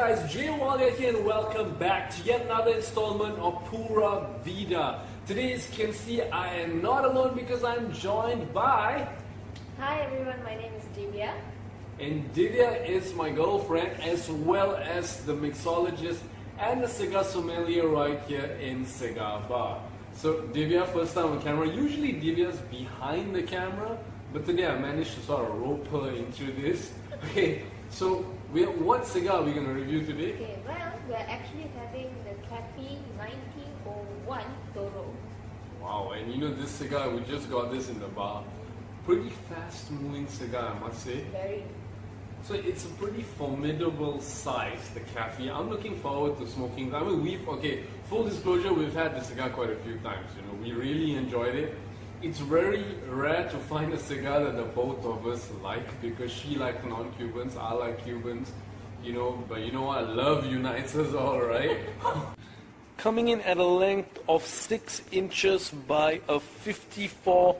guys, Jay Walia here and welcome back to yet another installment of Pura Vida. Today, as you can see, I am not alone because I'm joined by... Hi everyone, my name is Divya. And Divya is my girlfriend as well as the mixologist and the cigar sommelier right here in Cigar Bar. So Divya, first time on camera. Usually Divya's behind the camera, but today I managed to sort of rope her into this. Okay, so what cigar are we going to review today? Okay, well, we're actually having the Kafie 1901 Toro. Wow, and you know this cigar, we just got this in the bar. Pretty fast moving cigar, I must say. Very. So it's a pretty formidable size, the Kafie. I'm looking forward to smoking. I mean, full disclosure, we've had the cigar quite a few times. You know, we really enjoyed it. It's very rare to find a cigar that the both of us like, because she likes non-Cubans, I like Cubans, you know, but you know what, love unites us all, right? Coming in at a length of 6 inches by a 54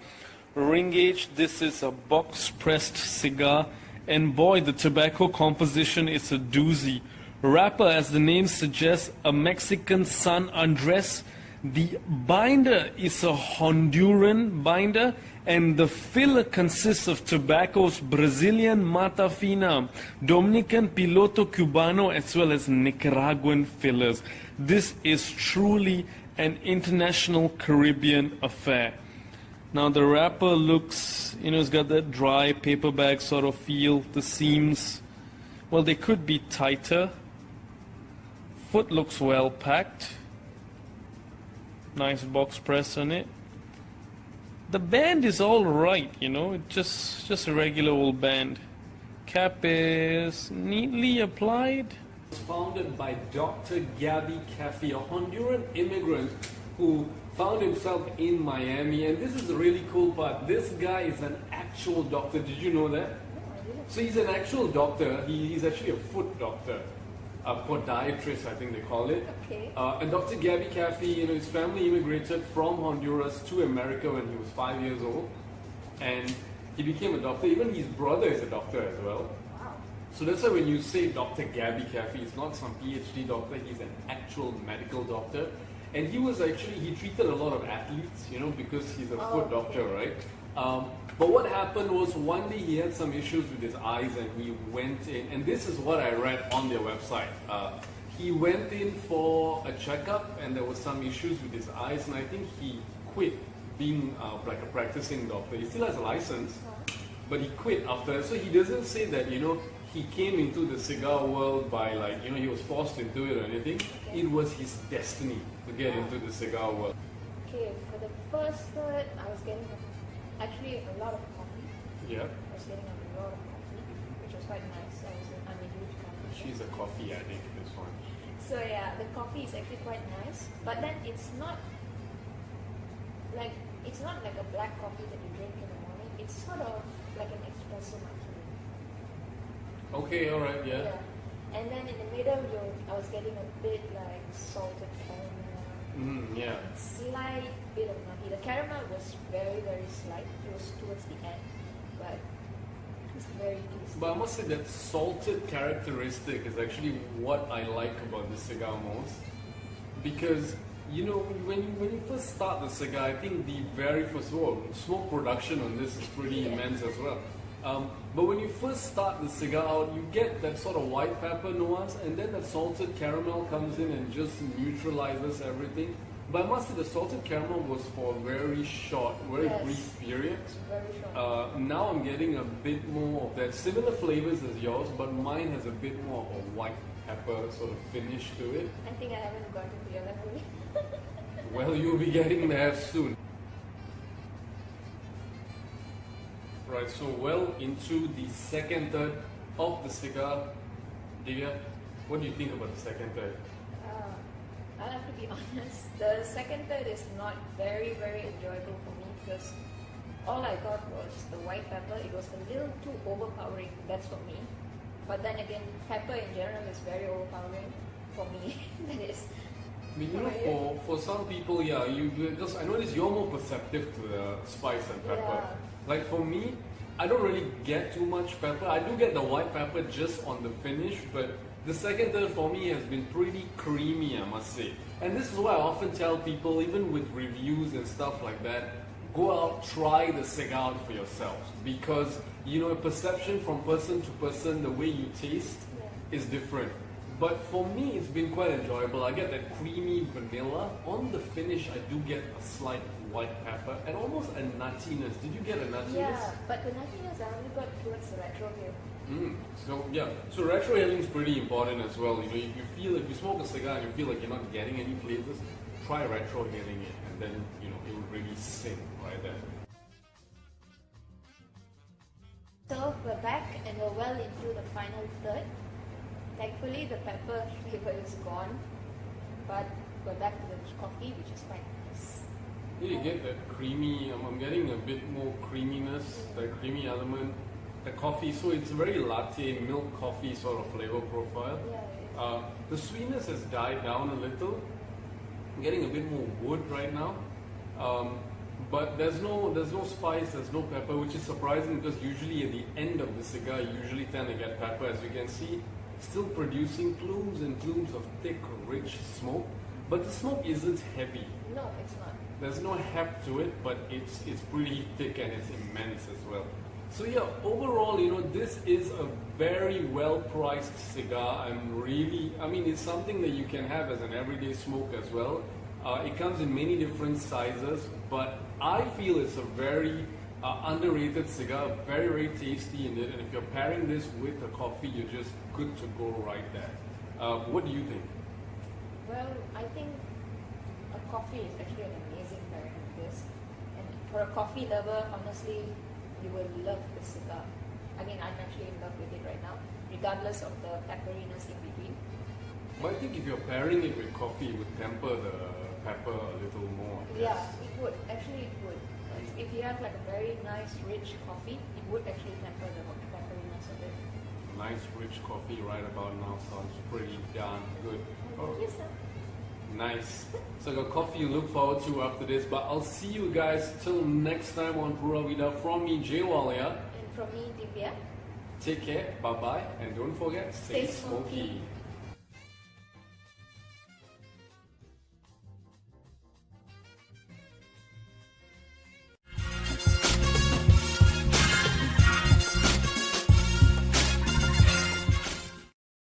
ring gauge, this is a box-pressed cigar, and boy, the tobacco composition is a doozy. Wrapper, as the name suggests, a Mexican San Andres. The binder is a Honduran binder, and the filler consists of tobaccos Brazilian Mata Fina, Dominican Piloto Cubano, as well as Nicaraguan fillers. This is truly an international Caribbean affair. Now the wrapper looks, you know, it's got that dry paper bag sort of feel. The seams, well, they could be tighter. Foot looks well packed. Nice box press on it. The band is all right, you know, it's just a regular old band. Cap is neatly applied. It was founded by Dr. Gabby Kafie, a Honduran immigrant who found himself in Miami. And this is the really cool part. This guy is an actual doctor. Did you know that? No, I didn't. So he's an actual doctor. He's actually a foot doctor. Podiatrist, I think they call it. Okay. And Dr. Gabby Kafie, you know, his family immigrated from Honduras to America when he was 5 years old, and he became a doctor. Even his brother is a doctor as well. Wow. So that's why when you say Dr. Gabby Kafie, it's not some PhD doctor. He's an actual medical doctor, and he treated a lot of athletes, you know, because he's a foot doctor, right? But what happened was one day he had some issues with his eyes and he went in, and this is what I read on their website. He went in for a checkup and there was some issues with his eyes, and I think he quit being like a practicing doctor. He still has a license, but he quit after that. So he doesn't say that, you know, he came into the cigar world by, like, you know, he was forced into it or anything. Okay. It was his destiny to get into the cigar world. Okay, for the first third, I was getting actually a lot of coffee. Yeah. I was getting a lot of coffee, which was quite nice. I'm a huge coffee. She's a coffee addict, this one. So yeah, the coffee is actually quite nice, but then it's not like a black coffee that you drink in the morning. It's sort of like an espresso martini. Okay, alright, yeah. And then in the middle, I was getting a bit like salted caramel. Yeah. Slight bit of nutty. The caramel was very, very slight. It was towards the end, but it's very tasty. But I must say that salted characteristic is actually what I like about the cigar most, because you know when you first start the cigar, I think the very first smoke production on this is pretty immense as well. But when you first start the cigar out, you get that sort of white pepper nuance, and then the salted caramel comes in and just neutralizes everything. But I must say the salted caramel was for a very short, brief period. It's very short. Now I'm getting a bit more of that, similar flavors as yours, but mine has a bit more of a white pepper sort of finish to it. I think I haven't gotten to your level. Well, you'll be getting there soon. Right, so well into the second third of the cigar. Divya, what do you think about the second third? I'll have to be honest. The second third is not very, very enjoyable for me because all I got was the white pepper. It was a little too overpowering. That's for me. But then again, pepper in general is very overpowering for me. That is. I mean, you know, for some people, yeah, because I notice you're more perceptive to the spice and pepper. Yeah. Like for me, I don't really get too much pepper. I do get the white pepper just on the finish, but The second third for me has been pretty creamy, I must say. And this is why I often tell people, even with reviews and stuff like that, go out, try the cigar for yourselves. Because, you know, perception from person to person, the way you taste is different. But for me, it's been quite enjoyable. I get that creamy vanilla. On the finish, I do get a slight white pepper and almost a nuttiness. Did you get a nuttiness? Yeah, but the nuttiness I only got towards the retrohale. So yeah, so retrohaling is pretty important as well. You know, if you smoke a cigar and you feel like you're not getting any flavors, try retrohaling it, and then you know it will really sing right there. So we're back and we're well into the final third. Thankfully, the pepper flavor is gone, but we're back to the coffee, which is quite nice. You get that creamy. I'm getting a bit more creaminess, that creamy element. The coffee, so it's very latte, milk coffee sort of flavor profile. Yeah, The sweetness has died down a little. I'm getting a bit more wood right now, but there's no spice, there's no pepper, which is surprising because usually at the end of the cigar, you usually tend to get pepper, as you can see. Still producing plumes and plumes of thick, rich smoke, but the smoke isn't heavy. No, it's not. There's no heft to it, but it's pretty thick and it's immense as well. So yeah, overall, you know, this is a very well-priced cigar. I mean, it's something that you can have as an everyday smoke as well. It comes in many different sizes, but I feel it's a very underrated cigar, very, very tasty in it. And if you're pairing this with a coffee, you're just good to go right there. What do you think? Well, I think a coffee is actually an amazing pairing with this. And for a coffee lover, honestly, you will love this cigar. I mean, I'm actually in love with it right now, regardless of the pepperiness in between. But I think if you're pairing it with coffee, it would temper the pepper a little more. Yeah, it would. Actually, it would. If you have like a very nice, rich coffee, it would actually temper the pepperiness of it. Nice, rich coffee right about now sounds pretty darn good. Thank you, sir. Nice. So I got coffee to look forward to after this, but I'll see you guys till next time on Pura Vida. From me, Jay Walia. And from me, Divya. Take care, bye bye, and don't forget, stay smoky.